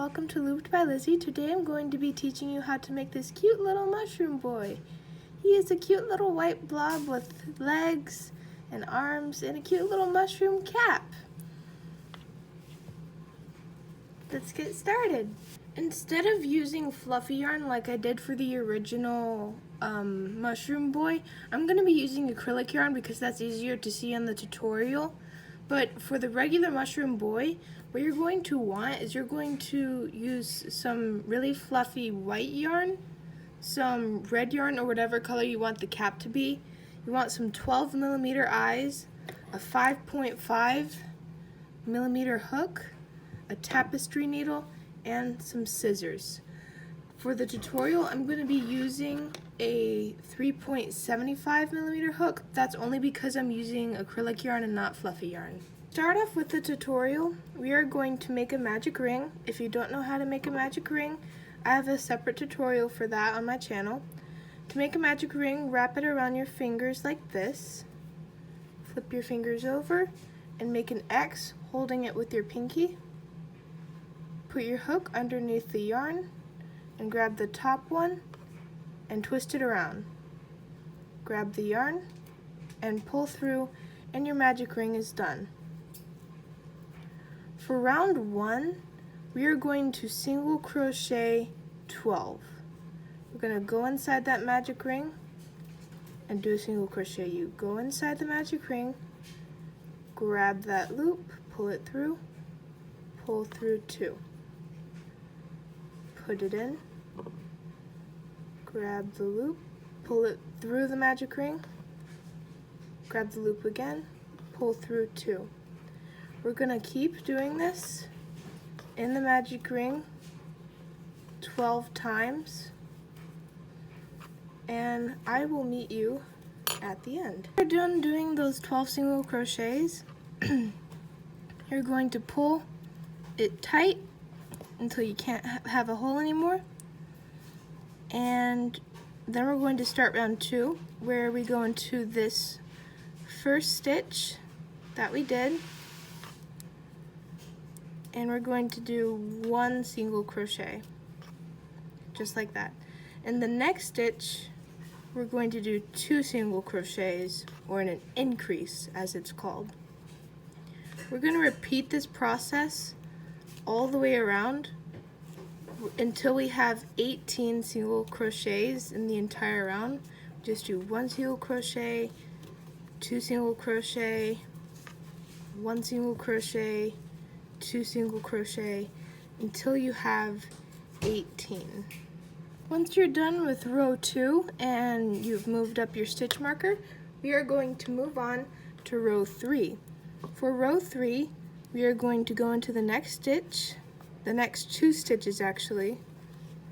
welcome to Looped by Lizzie. Today I'm going to be teaching you how to make this cute little mushroom boy. He is a cute little white blob with legs and arms and a cute little mushroom cap. Let's get started. Instead of using fluffy yarn like I did for the original mushroom boy, I'm going to be using acrylic yarn because that's easier to see in the tutorial. But for the regular mushroom boy, what you're going to want is you're going to use some really fluffy white yarn, some red yarn or whatever color you want the cap to be. You want some 12mm eyes, a 5.5mm hook, a tapestry needle, and some scissors. For the tutorial, I'm going to be using a 3.75mm hook. That's only because I'm using acrylic yarn and not fluffy yarn. Start off with the tutorial. We are going to make a magic ring. If you don't know how to make a magic ring, I have a separate tutorial for that on my channel. To make a magic ring, wrap it around your fingers like this. Flip your fingers over and make an X holding it with your pinky. Put your hook underneath the yarn and grab the top one and twist it around. Grab the yarn and pull through and your magic ring is done. For round 1, we are going to single crochet 12. We're going to go inside that magic ring and do a single crochet. You go inside the magic ring, grab that loop, pull it through, pull through 2. Put it in, grab the loop, pull it through the magic ring, grab the loop again, pull through 2. We're going to keep doing this in the magic ring 12 times, and I will meet you at the end. When you're done doing those 12 single crochets, you're going to pull it tight until you can't have a hole anymore, and then we're going to start round 2, where we go into this first stitch that we did, and we're going to do 1 single crochet, just like that. In the next stitch, we're going to do 2 single crochets, or an increase as it's called. We're going to repeat this process all the way around until we have 18 single crochets in the entire round. Just do 1 single crochet, 2 single crochet, 1 single crochet, 2 single crochet, until you have 18. Once you're done with row 2 and you've moved up your stitch marker, we are going to move on to row 3. For row 3, we are going to go into the next stitch, the next 2 stitches actually,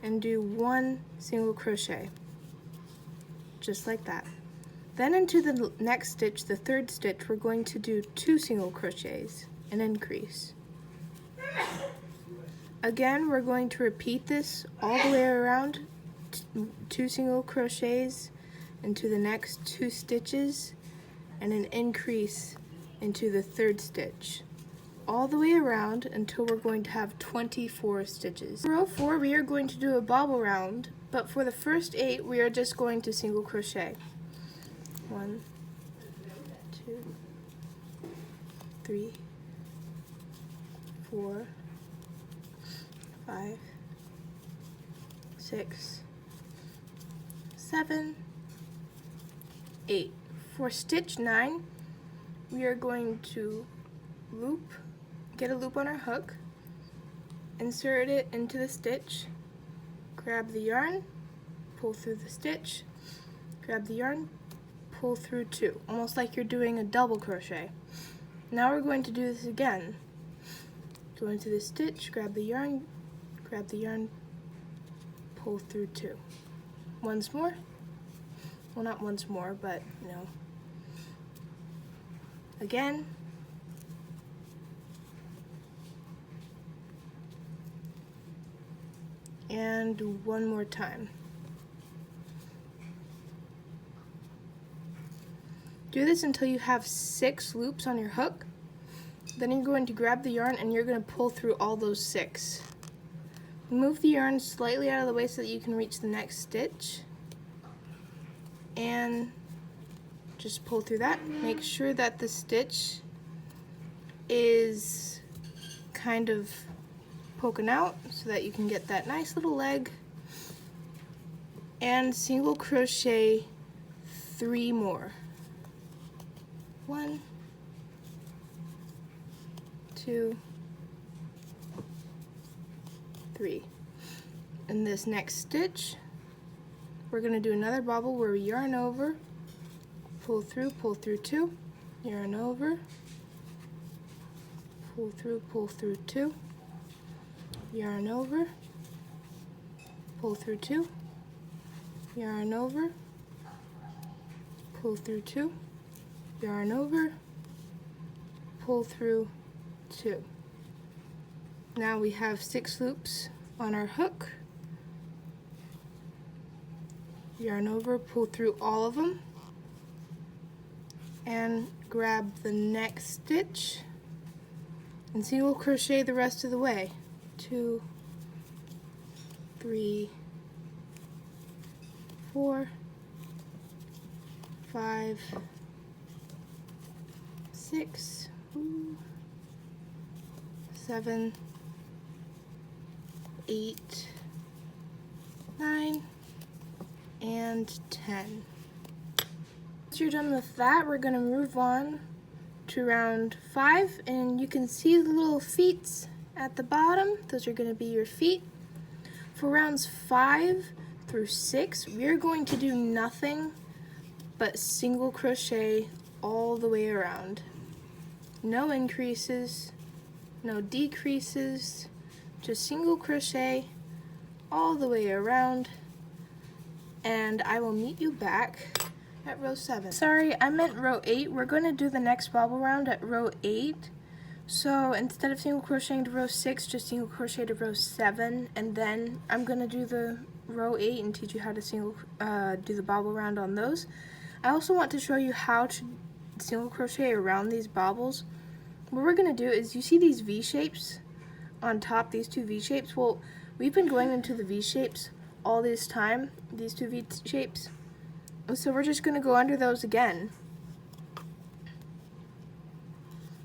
and do 1 single crochet, just like that. Then into the next stitch, the 3rd stitch, we're going to do 2 single crochets, an increase. Again, we're going to repeat this all the way around, 2 single crochets into the next 2 stitches, and an increase into the 3rd stitch, all the way around until we're going to have 24 stitches. For row 4, we are going to do a bobble round, but for the first 8, we are just going to single crochet. 1, 2, 3, 4, 5, 6, 7, 8. For stitch 9, we are going to get a loop on our hook, insert it into the stitch, grab the yarn, pull through the stitch, grab the yarn, pull through 2, almost like you're doing a double crochet. Now we're going to do this again. Go into the stitch, grab the yarn, pull through 2. Once more. Well, not once more, but again. And 1 more time. Do this until you have 6 loops on your hook. Then you're going to grab the yarn and you're going to pull through all those 6. Move the yarn slightly out of the way so that you can reach the next stitch, and just pull through that. Make sure that the stitch is kind of poking out so that you can get that nice little leg, and single crochet 3 more. 1, 2, 3. In this next stitch, we're going to do another bobble where we yarn over, pull through 2, yarn over, pull through 2, yarn over, pull through 2, yarn over, pull through 2, yarn over, pull through 2. Now we have 6 loops on our hook. Yarn over, pull through all of them, and grab the next stitch and single crochet the rest of the way. 2, 3, 4, 5, 6, 7, 8, 9, and 10. Once you're done with that, we're going to move on to round 5, and you can see the little feet at the bottom. Those are going to be your feet. For rounds 5 through 6, we're going to do nothing but single crochet all the way around. No increases, no decreases, just single crochet all the way around, and I will meet you back at row 7. Sorry, I meant row 8. We're going to do the next bobble round at row 8. So instead of single crocheting to row 6, just single crochet to row 7, and then I'm going to do the row 8 and teach you how to do the bobble round on those. I also want to show you how to single crochet around these bobbles. What we're going to do is, you see these V shapes on top, these 2 V shapes? Well, we've been going into the V shapes all this time, these 2 V shapes. So we're just going to go under those again.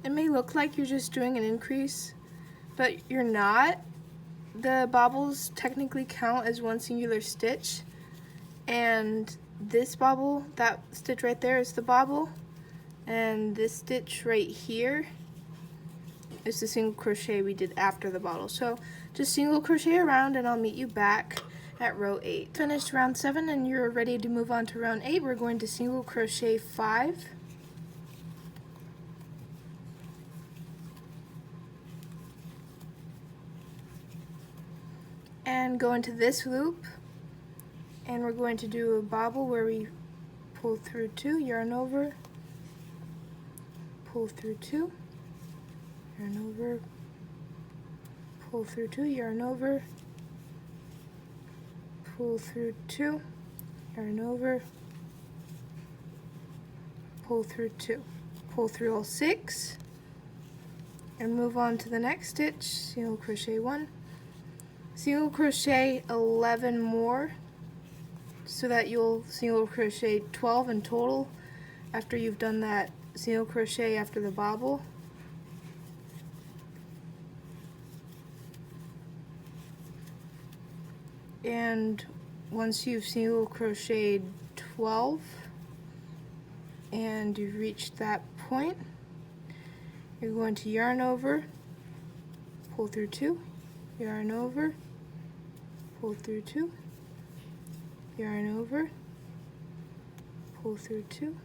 It may look like you're just doing an increase, but you're not. The bobbles technically count as one singular stitch, and this bobble, that stitch right there, is the bobble, and this stitch right here is the single crochet we did after the bobble. So just single crochet around, and I'll meet you back at row 8. Finished round 7 and you're ready to move on to round 8. We're going to single crochet 5, and go into this loop, and we're going to do a bobble where we pull through 2, yarn over, pull through 2, yarn over, pull through 2, yarn over, pull through 2, yarn over, pull through 2, pull through all 6, and move on to the next stitch. Single crochet 1, single crochet 11 more, so that you'll single crochet 12 in total after you've done that single crochet after the bobble. And once you've single crocheted 12 and you've reached that point, you're going to yarn over, pull through 2, yarn over, pull through 2, yarn over, pull through 2,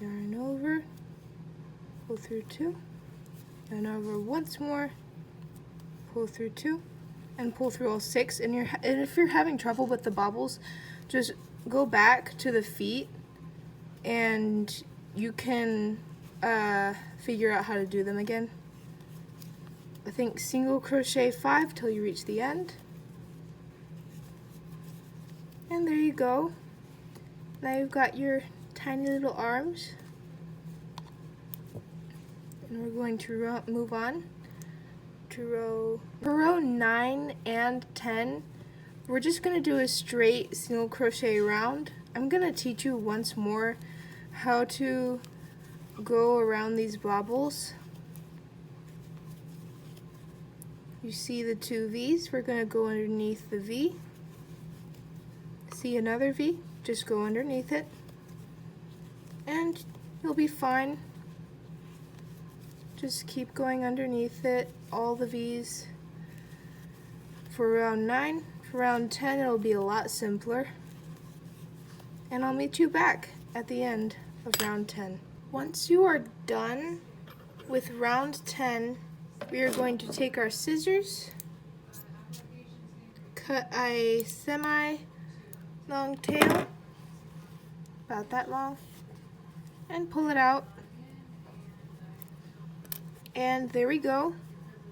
yarn over, pull through 2, yarn over once more, pull through 2, and pull through all 6. And if you're having trouble with the bobbles, just go back to the feet and you can figure out how to do them again. I think single crochet 5 till you reach the end. And there you go. Now you've got your tiny little arms. And we're going to move on to to row 9 and 10, we're just going to do a straight single crochet round. I'm going to teach you once more how to go around these bobbles. You see the two V's, we're going to go underneath the V. See another V, just go underneath it, and you'll be fine. Just keep going underneath it, all the V's. For round 9, for round 10 it'll be a lot simpler. And I'll meet you back at the end of round 10. Once you are done with round 10, we are going to take our scissors, cut a semi-long tail, about that long, and pull it out. And there we go.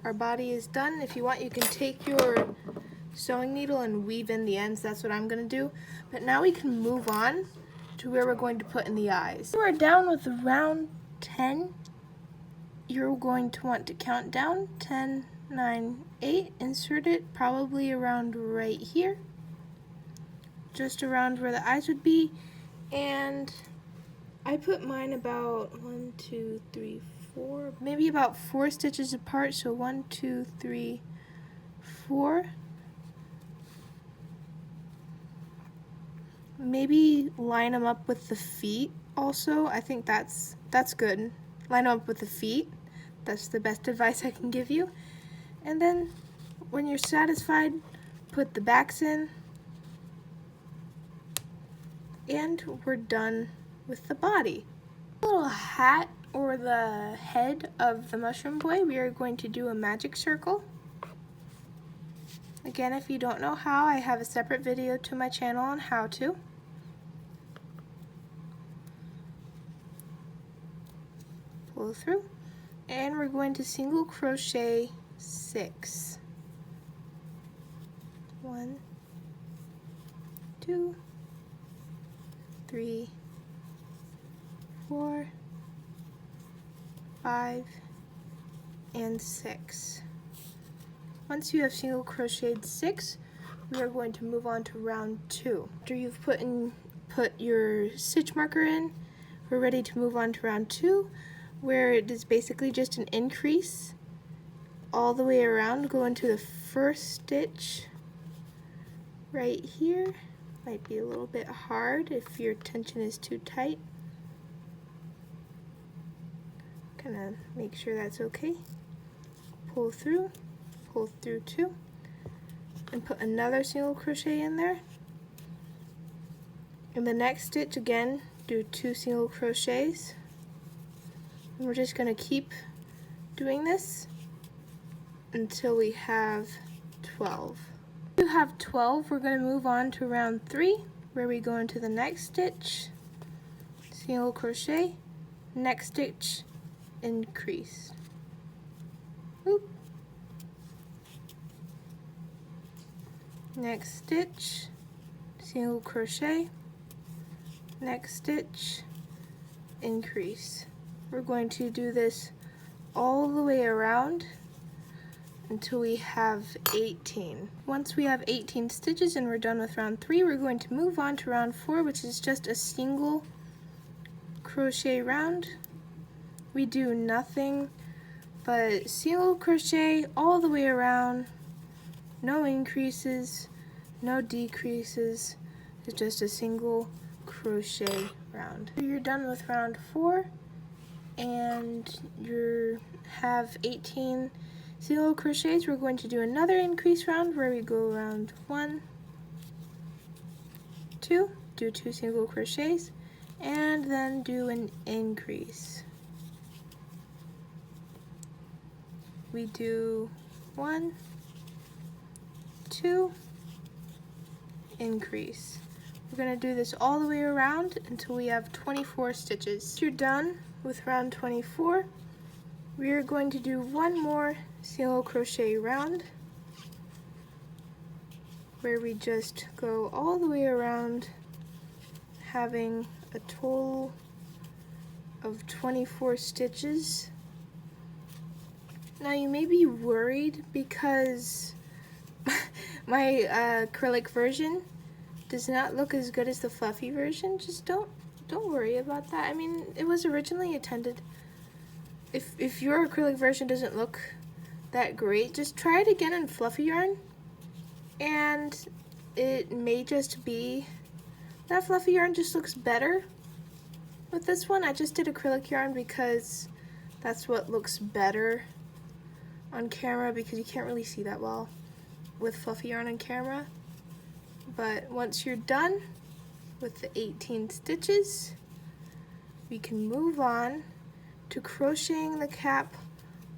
Our body is done. If you want, you can take your sewing needle and weave in the ends. That's what I'm going to do. But now we can move on to where we're going to put in the eyes. We're down with round 10. You're going to want to count down 10, 9, 8. Insert it probably around right here, just around where the eyes would be. And I put mine about 1, 2, 3, 4, maybe about 4 stitches apart. So 1, 2, 3, 4. Maybe line them up with the feet also. I think that's good. Line them up with the feet. That's the best advice I can give you. And then when you're satisfied, put the backs in. And we're done with the body. The little hat or the head of the mushroom boy, we are going to do a magic circle. Again, if you don't know how, I have a separate video to my channel on how to. Pull through, and we're going to single crochet 6. 1, 2, 3, 4, 5, and 6. Once you have single crocheted 6, we are going to move on to round 2. After you've put your stitch marker in, we're ready to move on to round 2, where it is basically just an increase all the way around. Go into the first stitch right here. Might be a little bit hard if your tension is too tight. Kind of make sure that's okay. Pull through 2, and put another single crochet in there. In the next stitch, again, do 2 single crochets. And we're just going to keep doing this until we have 12. If you have 12, we're going to move on to round 3, where we go into the next stitch, single crochet, next stitch, increase. Oop. Next stitch, single crochet, next stitch, increase. We're going to do this all the way around until we have 18. Once we have 18 stitches and we're done with round 3, we're going to move on to round 4, which is just a single crochet round. We do nothing but single crochet all the way around, no increases, no decreases. It's just a single crochet round. You're done with round 4, and you have 18 single crochets. We're going to do another increase round where we go around 1, 2, do 2 single crochets, and then do an increase. We do 1, 2, increase. We're going to do this all the way around until we have 24 stitches. Once you're done with round 24, we are going to do one more single crochet round where we just go all the way around, having a total of 24 stitches. Now you may be worried because my acrylic version does not look as good as the fluffy version. Just don't worry about that. I mean, it was originally intended. If your acrylic version doesn't look that great, just try it again in fluffy yarn, and it may just be that fluffy yarn just looks better. With this one, I just did acrylic yarn because that's what looks better on camera, because you can't really see that well with fluffy yarn on camera. But once you're done with the 18 stitches, we can move on to crocheting the cap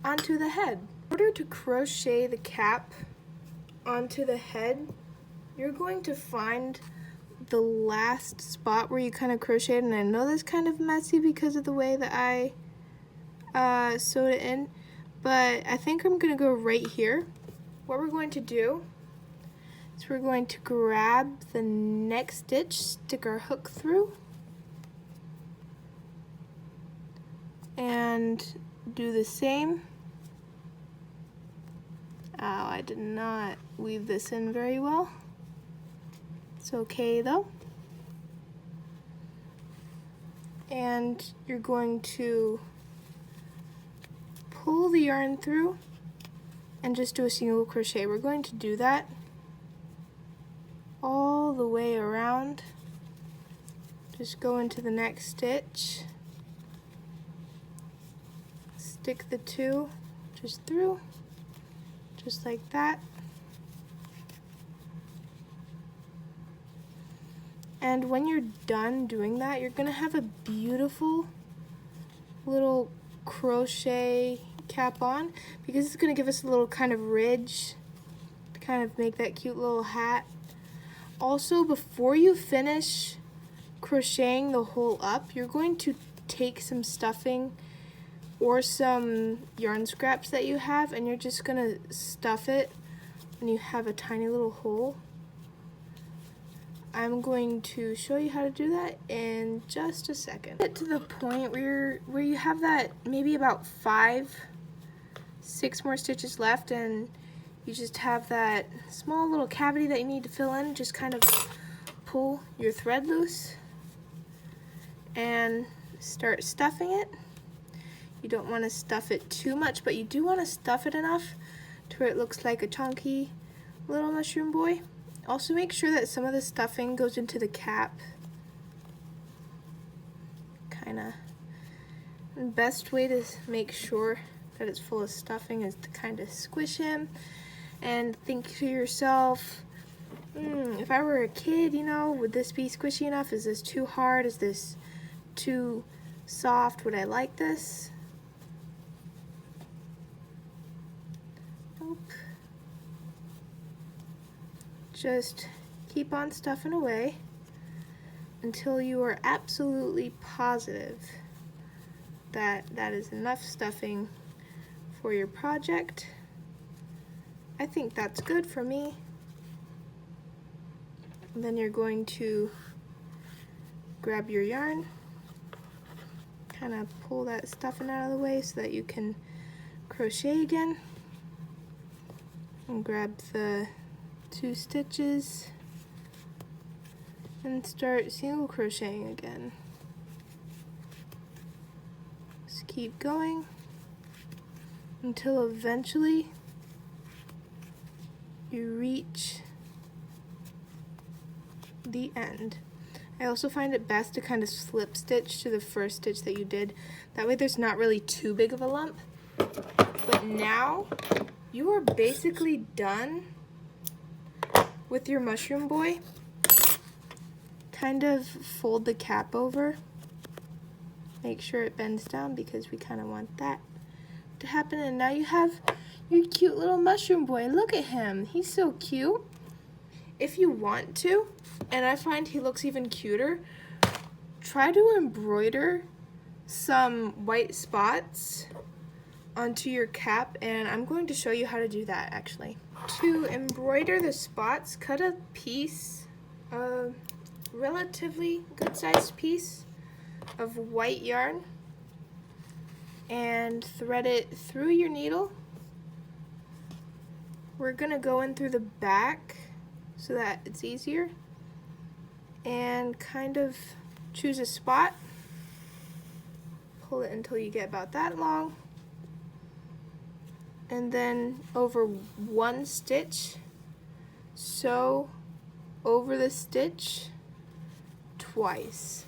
onto the head. In order to crochet the cap onto the head, you're going to find the last spot where you kind of crocheted, and I know that's kind of messy because of the way that I sewed it in, but I think I'm going to go right here. What we're going to do is we're going to grab the next stitch, stick our hook through, and do the same. Oh, I did not weave this in very well. It's okay though. And you're going to pull the yarn through and just do a single crochet. We're going to do that all the way around. Just go into the next stitch, stick the two just through, just like that. And when you're done doing that, you're gonna have a beautiful little crochet cap on, because it's gonna give us a little kind of ridge to kind of make that cute little hat. Also, before you finish crocheting the hole up, you're going to take some stuffing or some yarn scraps that you have, and you're just gonna stuff it when you have a tiny little hole. I'm going to show you how to do that in just a second. Get to the point where you have that maybe about 5-6 more stitches left, and you just have that small little cavity that you need to fill in. Just kind of pull your thread loose and start stuffing it. You don't want to stuff it too much, but you do want to stuff it enough to where it looks like a chunky little mushroom boy. Also, make sure that some of the stuffing goes into the cap. The best way to make sure that it's full of stuffing is to kind of squish him and think to yourself, if I were a kid, you know, would this be squishy enough? Is this too hard? Is this too soft? Would I like this? Nope. Just keep on stuffing away until you are absolutely positive that that is enough stuffing for your project. I think that's good for me. And then you're going to grab your yarn, kind of pull that stuffing out of the way so that you can crochet again, and grab the 2 stitches and start single crocheting again. Just keep going until eventually you reach the end. I also find it best to kind of slip stitch to the first stitch that you did. That way there's not really too big of a lump. But now you are basically done with your mushroom boy. Kind of fold the cap over. Make sure it bends down because we kind of want that to happen. And now you have your cute little mushroom boy. Look at him. He's so cute. If you want to, and I find he looks even cuter, try to embroider some white spots onto your cap, and I'm going to show you how to do that actually. To embroider the spots, cut a piece, a relatively good sized piece of white yarn, and thread it through your needle we're gonna go in through the back so that it's easier and kind of choose a spot, pull it until you get about that long, and then over one stitch, sew over the stitch twice,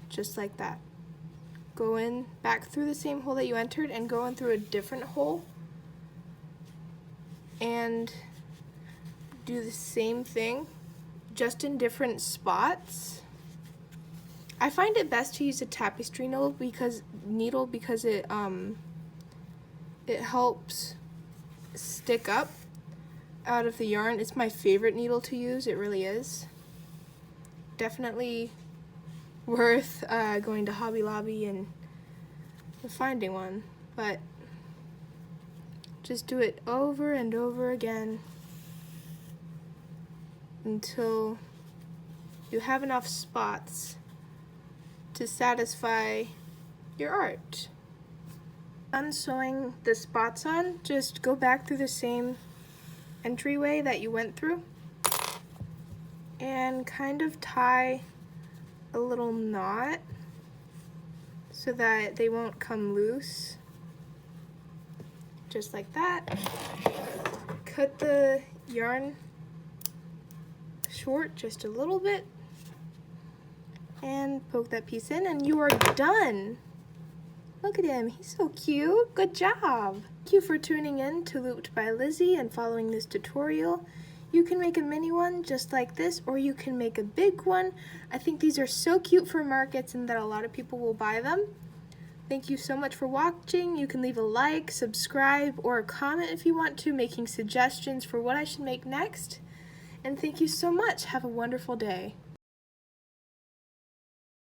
just like that. Go in back through the same hole that you entered and go in through a different hole and do the same thing, just in different spots. I find it best to use a tapestry needle because it helps stick up out of the yarn. It's my favorite needle to use, it really is. Definitely worth going to Hobby Lobby and finding one, but just do it over and over again until you have enough spots to satisfy your art. Done sewing the spots on, just go back through the same entryway that you went through and kind of tie a little knot so that they won't come loose, just like that. Cut the yarn short just a little bit and poke that piece in and you are done. Look at him, he's so cute. Good job. Thank you for tuning in to Looped by Lizzie and following this tutorial. You can make a mini one just like this, or you can make a big one. I think these are so cute for markets and that a lot of people will buy them. Thank you so much for watching. You can leave a like, subscribe, or a comment if you want to, making suggestions for what I should make next. And thank you so much. Have a wonderful day.